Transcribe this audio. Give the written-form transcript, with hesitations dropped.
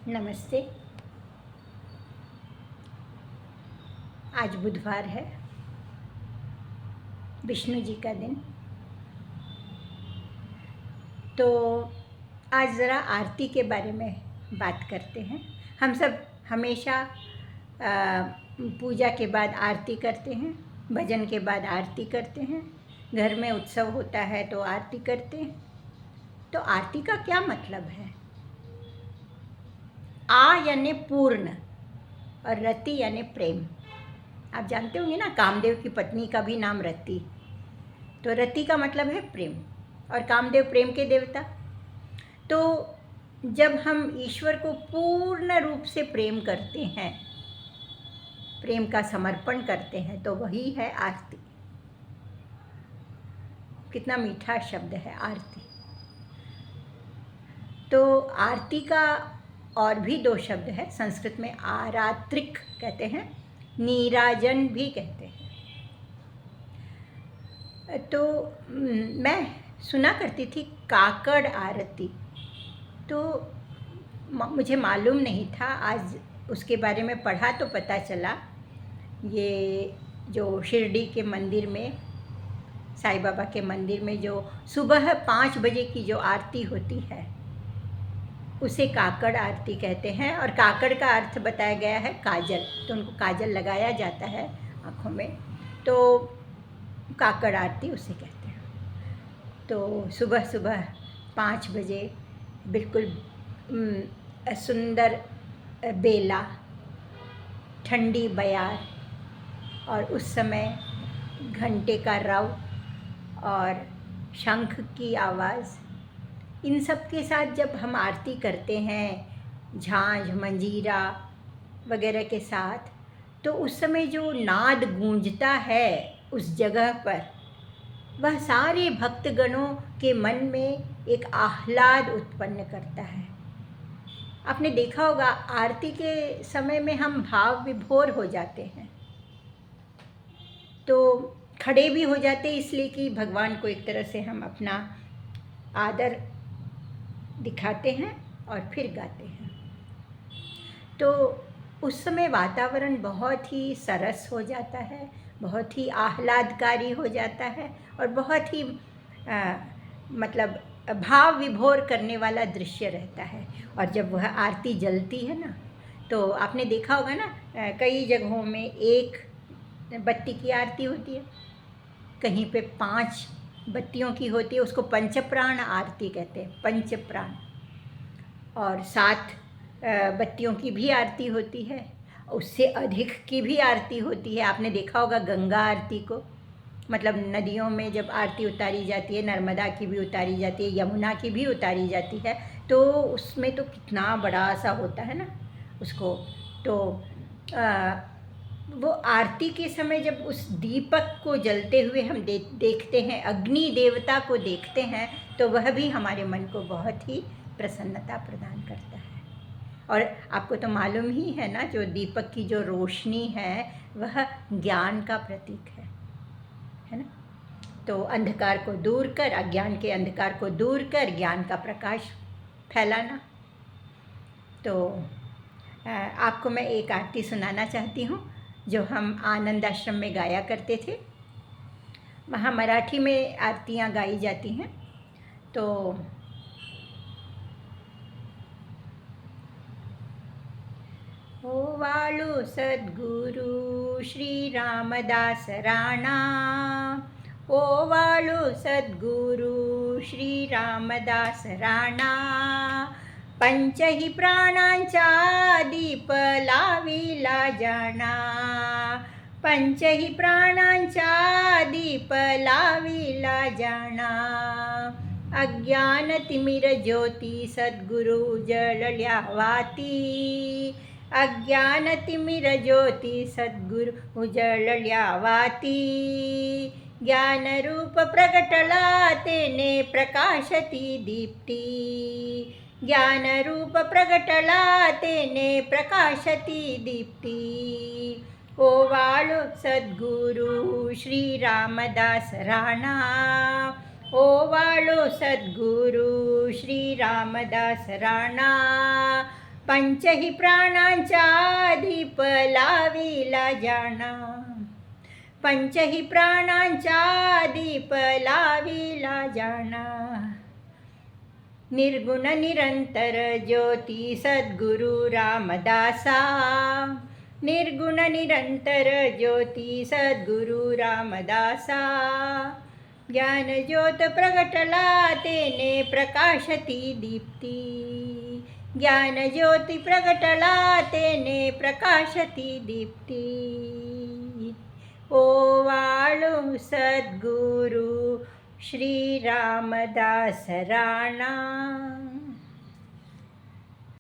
नमस्ते। आज बुधवार है, विष्णु जी का दिन। तो आज ज़रा आरती के बारे में बात करते हैं। हम सब हमेशा पूजा के बाद आरती करते हैं, भजन के बाद आरती करते हैं, घर में उत्सव होता है तो आरती करते हैं। तो आरती का क्या मतलब है? आ यानी पूर्ण और रति यानी प्रेम। आप जानते होंगे ना, कामदेव की पत्नी का भी नाम रति। तो रति का मतलब है प्रेम, और कामदेव प्रेम के देवता। तो जब हम ईश्वर को पूर्ण रूप से प्रेम करते हैं, प्रेम का समर्पण करते हैं, तो वही है आरती। कितना मीठा शब्द है आरती। तो आरती का और भी दो शब्द है। संस्कृत में आरात्रिक कहते हैं, नीराजन भी कहते हैं। तो मैं सुना करती थी काकड़ आरती, तो मुझे मालूम नहीं था। आज उसके बारे में पढ़ा तो पता चला, ये जो शिरडी के मंदिर में, साईं बाबा के मंदिर में जो सुबह 5 बजे की जो आरती होती है, उसे काकड़ आरती कहते हैं। और काकड़ का अर्थ बताया गया है काजल, तो उनको काजल लगाया जाता है आँखों में, तो काकड़ आरती उसे कहते हैं। तो सुबह सुबह 5 बजे बिल्कुल सुंदर बेला, ठंडी बयार, और उस समय घंटे का रव और शंख की आवाज़, इन सब के साथ जब हम आरती करते हैं, झांझ मंजीरा वगैरह के साथ, तो उस समय जो नाद गूंजता है उस जगह पर, वह सारे भक्तगणों के मन में एक आह्लाद उत्पन्न करता है। आपने देखा होगा, आरती के समय में हम भाव विभोर हो जाते हैं, तो खड़े भी हो जाते, इसलिए कि भगवान को एक तरह से हम अपना आदर दिखाते हैं और फिर गाते हैं। तो उस समय वातावरण बहुत ही सरस हो जाता है, बहुत ही आह्लादकारी हो जाता है, और बहुत ही मतलब भाव विभोर करने वाला दृश्य रहता है। और जब वह आरती जलती है ना, तो आपने देखा होगा ना, कई जगहों में एक बत्ती की आरती होती है, कहीं पे 5 बत्तियों की होती है, उसको पंचप्राण आरती कहते हैं, पंचप्राण। और 7 बत्तियों की भी आरती होती है, उससे अधिक की भी आरती होती है। आपने देखा होगा गंगा आरती को, मतलब नदियों में जब आरती उतारी जाती है, नर्मदा की भी उतारी जाती है, यमुना की भी उतारी जाती है, तो उसमें तो कितना बड़ा सा होता है ना उसको। तो वो आरती के समय जब उस दीपक को जलते हुए हम देखते हैं, अग्नि देवता को देखते हैं, तो वह भी हमारे मन को बहुत ही प्रसन्नता प्रदान करता है। और आपको तो मालूम ही है ना, जो दीपक की जो रोशनी है वह ज्ञान का प्रतीक है ना। तो अंधकार को दूर कर, अज्ञान के अंधकार को दूर कर ज्ञान का प्रकाश फैलाना। तो आपको मैं एक आरती सुनाना चाहती हूँ, जो हम आनंद आश्रम में गाया करते थे। वहाँ मराठी में आरतियाँ गाई जाती हैं। तो ओवाळू सद्गुरु श्री रामदास राणा, ओवाळू सद्गुरु श्री रामदास राणा, पंचही प्राणांचा दीप लाविला जाणा, पंचही प्राणांचा दीप लाविला जाणा, अज्ञान तिमिर ज्योती सद्गुरु उजळल्या वाती, अज्ञान तिमिर ज्योती सद्गुरु उजळल्या वाती, ज्ञान रूप प्रगटला तेने प्रकाशती दीप्ती, ज्ञान रूप प्रगटला तेने प्रकाशती दीप्ती, ओवाळू सद्गुरु श्री रामदास राणा, ओवाळू सद्गुरु श्री रामदास राणा, पंचही प्राणांच्या दीप लाविला जाणा, पंचही प्राणांच्या दीप लाविला जाणा. निर्गुण निरंतर ज्योती सद्गुरु रामदासा, निर्गुण निरंतर ज्योती सद्गुरु रामदासा. ज्ञान ज्योत प्रगटला तेने प्रकाशती दीप्ती, ज्ञान ज्योती प्रगटला तेने प्रकाशती दीप्ती. ओवाळू सद्गुरु श्री रामदास राणा.